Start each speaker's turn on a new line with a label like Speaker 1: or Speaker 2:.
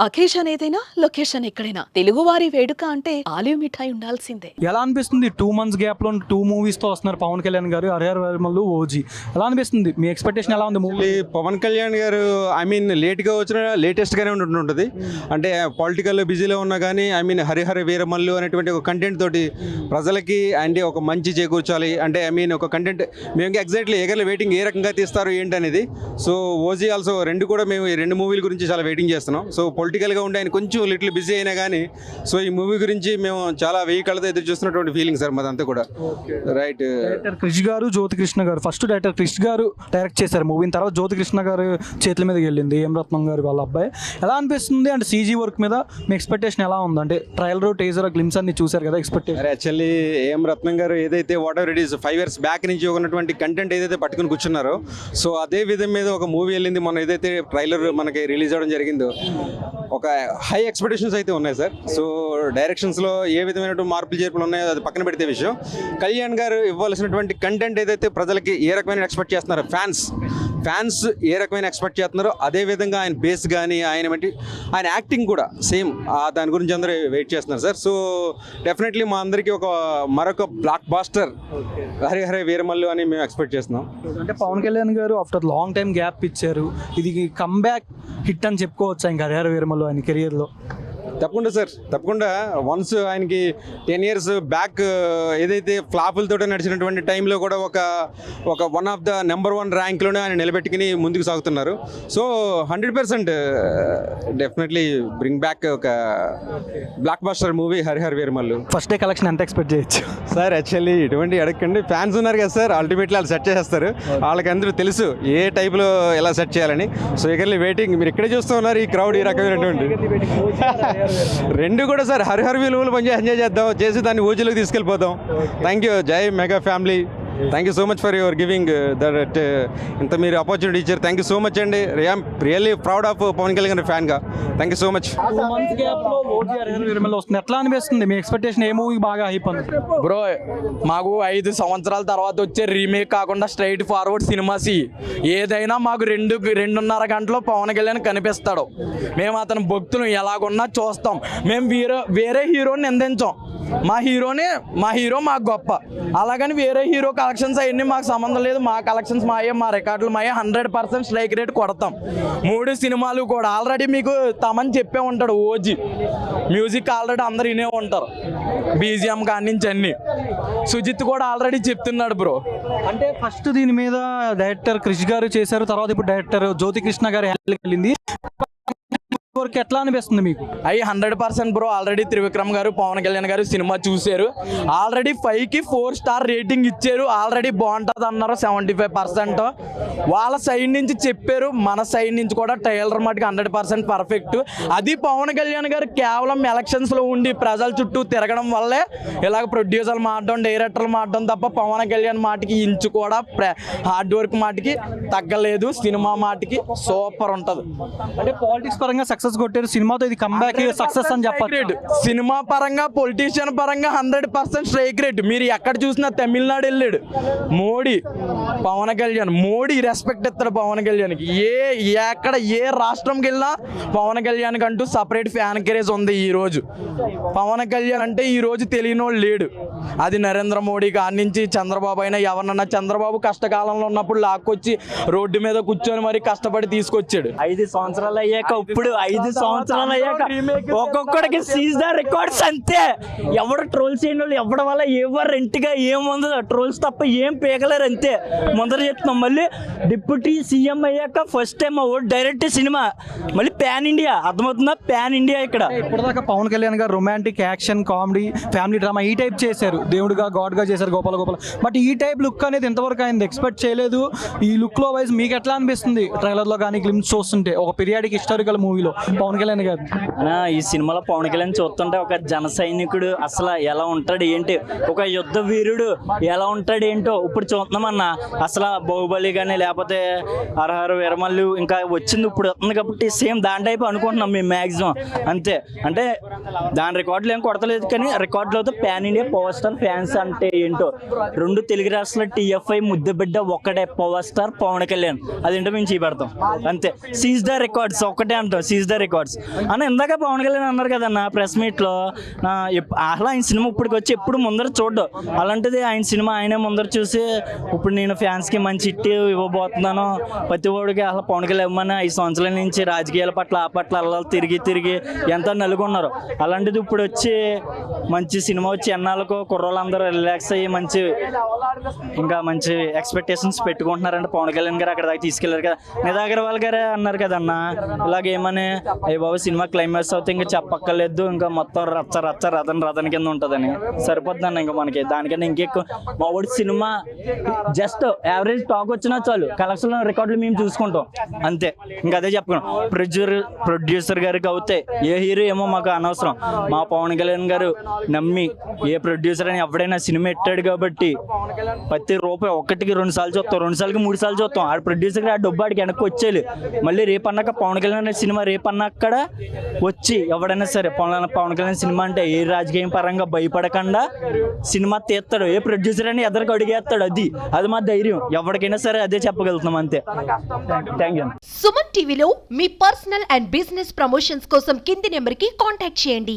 Speaker 1: Occasion ఏదైనా location ఎక్కడైనా తెలుగువారి వేడుక అంటే ఆలివ్ మిఠాయి ఉండాల్సిందే.
Speaker 2: ఎలా అనిపిస్తుంది 2 months గ్యాప్ లో 2 movies తో వస్తున్నారు పవన్ కళ్యాణ్ గారు, హరిహర వీరమల్లు, ఓజీ. ఎలా అనిపిస్తుంది? మీ ఎక్స్పెక్టేషన్ ఎలా ఉంది మూవీ?
Speaker 3: పవన్ కళ్యాణ్ గారు లేట్గా వచ్చిన లేటెస్ట్గానే ఉంటుంది. అంటే పొలిటికల్ బిజీలో ఉన్నా కానీ హరిహర వీరమల్లు అనేటువంటి ఒక కంటెంట్ తోటి ప్రజలకి అంటే ఒక మంచి చేకూర్చాలి అంటే ఒక కంటెంట్ మేము ఎగ్జాక్ట్లీ ఎగర్లీ వెయిటింగ్ ఏ రకంగా తీస్తారు ఏంటి అనేది. సో ఓజీ ఆల్సో మేము ఈ 2 మూవీల గురించి చాలా వెయిటింగ్ చేస్తున్నాం. సో పొలిటికల్గా ఉండి ఆయన కొంచెం లిటిల్ బిజీ అయినా కానీ సో ఈ మూవీ గురించి మేము చాలా వెయ్యి కళ్ళతో ఎదురు చూస్తున్నటువంటి ఫీలింగ్ సార్ మాదంతా కూడా. రైట్.
Speaker 2: డైరెక్టర్ క్రిష్ గారు, జ్యోతి కృష్ణ గారు. ఫస్ట్ డైరెక్టర్ క్రిష్ గారు డైరెక్ట్ చేశారు మూవీని, తర్వాత జ్యోతి కృష్ణ గారు చేతుల మీదకి వెళ్ళింది ఏం రత్నం గారు వాళ్ళ అబ్బాయి. ఎలా అనిపిస్తుంది? అంటే సీజీ వర్క్ మీద మీ ఎక్స్పెక్టేషన్ ఎలా ఉంది? అంటే ట్రయలర్, టేజర్, గ్లిమ్స్ అన్ని చూశారు కదా, ఎక్స్పెక్టేషన్.
Speaker 3: యాక్చువల్లీ ఏం రత్నం గారు ఏదైతే what ever it is 5 years back నుంచి ఉన్నటువంటి కంటెంట్ ఏదైతే పట్టుకుని కూర్చున్నారో సో అదే విధం మీద ఒక మూవీ వెళ్ళింది. మన ఏదైతే ట్రైలర్ మనకి రిలీజ్ అవ్వడం జరిగిందో ఒక హై ఎక్స్పెక్టేషన్స్ అయితే ఉన్నాయి సార్. సో డైరెక్షన్స్లో ఏ విధమైన మార్పులు చేర్పులు ఉన్నాయో అది పక్కన పెడితే విషయం, కళ్యాణ్ గారు ఇవ్వాల్సినటువంటి కంటెంట్ ఏదైతే ప్రజలకి ఏ రకమైన ఎక్స్పెక్ట్ చేస్తున్నారో ఫ్యాన్స్ ఏ రకమైన ఎక్స్పెక్ట్ చేస్తున్నారో అదే విధంగా ఆయన బేస్ కానీ ఆయన యాక్టింగ్ కూడా సేమ్ దాని గురించి అందరూ వెయిట్ చేస్తున్నారు సార్. సో డెఫినెట్లీ మా అందరికీ మరొక బ్లాక్ బాస్టర్ హరిహర వీరమల్లు అని మేము ఎక్స్పెక్ట్ చేస్తున్నాం.
Speaker 2: అంటే పవన్ కళ్యాణ్ గారు ఆఫ్టర్ లాంగ్ టైం గ్యాప్ ఇచ్చారు, ఇది కమ్బ్యాక్ హిట్ అని చెప్పుకోవచ్చు ఇంకా హరిహర వీరమల్లు ఆయన కెరియర్లో.
Speaker 3: తప్పకుండా వన్స్ ఆయనకి 10 years బ్యాక్ ఏదైతే ఫ్లాపులతో నడిచినటువంటి టైంలో కూడా ఒక వన్ ఆఫ్ ద నెంబర్ 1 ర్యాంక్లోనే ఆయన నిలబెట్టుకుని ముందుకు సాగుతున్నారు. సో 100% డెఫినెట్లీ బ్రింగ్ బ్యాక్ ఒక block buster movie Harihara Veeramallu.
Speaker 2: First day collection ఎంత ఎక్స్పెక్ట్ చేయొచ్చు
Speaker 3: సార్? యాక్చువల్లీ ఇటువంటి అడగండి, ఫ్యాన్స్ ఉన్నారు కదా సార్, అల్టిమేట్లీ వాళ్ళు సెట్ చేస్తారు. వాళ్ళకి అందరూ తెలుసు ఏ టైప్లో ఎలా సెట్ చేయాలని. So eagerly waiting. మీరు ఇక్కడే చూస్తూ ఉన్నారు ఈ క్రౌడ్, ఈ రకమైనటువంటి 2 కూడా సార్ హరిహర వీరమల్లు పని ఎంజాయ్ చేద్దాం, చేసి దాన్ని ఓజీలోకి తీసుకెళ్ళిపోతాం. Thank you. జై mega family. Thank you so much for your giving that ఇంత మీరు ఆపర్చునిటీ ఇచ్చారు. థ్యాంక్ యూ సో మచ్ అండి. I'm really proud of Pawan Kalyan ఫ్యాన్గా. Thank you so much.
Speaker 2: 2 months గ్యాప్లో ఓజీ హరిహర వీరమల్లు వస్తుంది. ఎట్లా అనిపిస్తుంది? మీ ఎక్స్పెక్టేషన్ ఏ మూవీ బాగా హైప్ ఉంది?
Speaker 4: బ్రో మాకు 5 సంవత్సరాల తర్వాత వచ్చే రీమేక్ కాకుండా స్ట్రైట్ ఫార్వర్డ్ సినిమాసి ఏదైనా మాకు 2.5 గంటలో పవన్ కళ్యాణ్ కనిపిస్తాడు. మేము అతని భక్తులు ఎలాగున్నా చూస్తాం. మేము వేరే హీరోని నిందించాం. మా హీరో మాకు గొప్ప, అలాగని వేరే హీరో కలెక్షన్స్ అవన్నీ మాకు సంబంధం లేదు. మా కలెక్షన్స్ మాయే, మా రికార్డులు మాయే. 100% స్ట్రైక్ రేట్ కొడతాం. 3 సినిమాలు కూడా ఆల్రెడీ మీకు తమని చెప్పే ఉంటాడు. ఓజీ మ్యూజిక్ ఆల్రెడీ అందరు వినే ఉంటారు, బీజిఎం కాడి నుంచి అన్ని. సుజిత్ కూడా ఆల్రెడీ చెప్తున్నాడు బ్రో.
Speaker 2: అంటే ఫస్ట్ దీని మీద డైరెక్టర్ క్రిష్ గారు చేశారు, తర్వాత ఇప్పుడు డైరెక్టర్ జ్యోతి కృష్ణ గారు వెళ్ళింది. ఎట్లా అనిపిస్తుంది మీకు?
Speaker 4: 100% బ్రో. ఆల్రెడీ త్రివిక్రమ్ గారు, పవన్ కళ్యాణ్ గారు సినిమా చూశారు. ఆల్రెడీ 5కి 4 స్టార్ రేటింగ్ ఇచ్చారు. ఆల్రెడీ బాగుంటుంది అన్నారు 75%. వాళ్ళ సైడ్ నుంచి చెప్పారు, మన సైడ్ నుంచి కూడా ట్రైలర్ మటుకు 100% పర్ఫెక్ట్. అది పవన్ కళ్యాణ్ గారు కేవలం ఎలక్షన్స్లో ఉండి ప్రజల చుట్టూ తిరగడం వల్లే ఇలాగ ప్రొడ్యూసర్లు మాట్లాడడం, డైరెక్టర్లు మాట్లాడడం తప్ప పవన్ కళ్యాణ్ మాటకి ఇంచు కూడా హార్డ్ వర్క్ మాటకి తగ్గలేదు. సినిమా మాటకి సూపర్ ఉంటుంది.
Speaker 2: అంటే పాలిటిక్స్ పరంగా సక్సెస్ కొట్టారు సినిమాతో, ఇది కంబ్యాక్ సక్సెస్ అని చెప్పారు.
Speaker 4: సినిమా పరంగా, పొలిటీషియన్ పరంగా 100% స్ట్రైక్ రేట్. మీరు ఎక్కడ చూసినా తమిళనాడు వెళ్ళాడు మోడీ, పవన్ కళ్యాణ్ మోడీ రెస్పెక్ట్ ఇస్తాడు పవన్ కళ్యాణ్కి. ఎక్కడ ఏ రాష్ట్రంకి వెళ్ళినా పవన్ కళ్యాణ్కి అంటూ సపరేట్ ఫ్యాన్ క్రేజ్ ఉంది. ఈరోజు పవన్ కళ్యాణ్ అంటే ఈరోజు తెలియనోడు లేడు. అది నరేంద్ర మోడీ కాడి నుంచి చంద్రబాబు అయినా ఎవరన్నా. చంద్రబాబు కష్టకాలంలో ఉన్నప్పుడు లాక్కొచ్చి రోడ్డు మీద కూర్చొని మరి కష్టపడి తీసుకొచ్చాడు.
Speaker 5: 5 సంవత్సరాలు అయ్యాక ఇప్పుడు 5 సంవత్సరాలు అయ్యాక ఒక్కొక్కడికి సీజ్ ద రికార్డ్స్ అంతే. ఎవడు ట్రోల్స్ చేయని వాళ్ళు ఎవరి వల్ల ఎవరు రెంట్గా ఏముందో ట్రోల్స్ తప్ప ఏం పీకలేరు అంతే. ముందర చెప్తున్నాం. మళ్ళీ డిప్యూటీ సీఎం అయ్యాక ఫస్ట్ టైం డైరెక్ట్ సినిమా, మళ్ళీ ప్యాన్ ఇండియా. అర్థమవుతుందా? Pan India. ఇక్కడ
Speaker 2: ఇప్పటిదాకా పవన్ కళ్యాణ్ గారు romantic, action, comedy, family drama ఈ టైప్ చేశారు. దేవుడుగా, గాడ్గా చేశారు గోపాల. బట్ ఈ టైప్ లుక్ అనేది ఇంతవరకు ఆయన ఎక్స్పెక్ట్ చేయలేదు. ఈ లుక్లో వైజ్ మీకు ఎట్లా అనిపిస్తుంది? ట్రైలర్లో కానీ గ్లిమ్స్ చూస్తుంటే ఒక పీరియాడిక్ హిస్టారికల్ మూవీలో పవన్ కళ్యాణ్ గారు.
Speaker 5: ఈ సినిమాలో పవన్ కళ్యాణ్ చూస్తుంటే ఒక జన సైనికుడు అసలు ఎలా ఉంటాడు ఏంటి, ఒక యుద్ధ వీరుడు ఎలా ఉంటాడు ఏంటో ఇప్పుడు చూస్తున్నామన్నా. అసలు బాహుబలి కానీ లేకపోతే హరిహర వీరమల్లు ఇంకా వచ్చింది ఇప్పుడు వస్తుంది కాబట్టి సేమ్ దాని టైప్ అనుకుంటున్నాం మేము మ్యాక్సిమం అంతే. అంటే దాని రికార్డులు ఏం కొడతలేదు కానీ రికార్డులతో pan India power star fans అంటే ఏంటో. 2 తెలుగు రాష్ట్రాల TFI ముద్దు బిడ్డ ఒక్కటే పవర్ స్టార్ పవన్ కళ్యాణ్. అదేంటో మేము చూపెడతాం అంతే. సీజ్ ద రికార్డ్స్ ఒక్కటే అంటాం. సీజ్ ద రికార్డ్స్ అన్న. ఇందాక పవన్ కళ్యాణ్ అన్నారు కదన్న ప్రెస్ మీట్లో, అసలు ఆయన సినిమా ఇప్పటికి వచ్చి ఎప్పుడు ముందర చూడ్డం, అలాంటిది ఆయన సినిమా ఆయనే ముందర చూసి ఇప్పుడు నేను ఫ్యాన్స్కి మంచి హిట్ ఇవ్వబోతున్నాను, ప్రతి ఒడికి అసలు పవన్ కళ్యాణ్ అమ్మని 5 సంవత్సరాల నుంచి రాజకీయాల పట్ల ఆ పట్ల అలా తిరిగి ఎంతో నలుగున్నారు. అలాంటిది ఇప్పుడు వచ్చి మంచి సినిమా వచ్చి ఎన్నాళ్ళకు కుర్రోళ్ళందరూ రిలాక్స్ అయ్యి మంచి ఇంకా మంచి ఎక్స్పెక్టేషన్స్ పెట్టుకుంటున్నారంటే పవన్ కళ్యాణ్ గారు అక్కడ దాకా తీసుకెళ్లారు కదా. నిధా అగర్వాల్ గారే అన్నారు కదన్న ఇలాగేమని, అయ్యి బాబు సినిమా క్లైమాక్స్ అవుతే ఇంకా చెప్పక్కర్లేదు, ఇంకా మొత్తం రచ్చ రథన్ కింద ఉంటుందని. సరిపోతుందన్న ఇంకా మనకి దానికన్నా ఇంకెక్కువ. మా ఊడి సినిమా జస్ట్ యావరేజ్ టాక్ వచ్చినా చాలు, కలెక్షన్ రికార్డులు మేము చూసుకుంటాం అంతే. ఇంకా అదే చెప్పుకున్నాం. ప్రొడ్యూసర్ గారికి అవుతే ఏ హీరో ఏమో మాకు అనవసరం, మా పవన్ కళ్యాణ్ గారు నమ్మి ఏ ప్రొడ్యూసర్ అని ఎవడైనా సినిమా ఎట్టాడు కాబట్టి ప్రతి రూపాయి 1కి 2 సార్లు చూస్తాం, 2 సార్లకి 3 సార్లు చూస్తాం. ఆ ప్రొడ్యూసర్కి ఆ డబ్బు ఆడికి వెనక్కి వచ్చేయాలి. మళ్ళీ రేపన్నాక పవన్ కళ్యాణ్ సినిమా రేపన్నాక్కడ వచ్చి ఎవడైనా సరే పవన్ కళ్యాణ్ సినిమా అంటే ఏ రాజకీయం పరంగా భయపడకుండా సినిమా తీస్తాడు, ఏ ప్రొడ్యూసర్ అని ఎదరికి అడిగేస్తాడు. అది మా ధైర్యం. ఎవరికైనా సరే అదే చెప్పగలుగుతున్నాం అంతే. Thank you.
Speaker 6: సుమన్ టీవీలో మీ పర్సనల్ అండ్ బిజినెస్ ప్రమోషన్స్ కోసం కింది నెంబర్కి కాంటాక్ట్ చేయండి.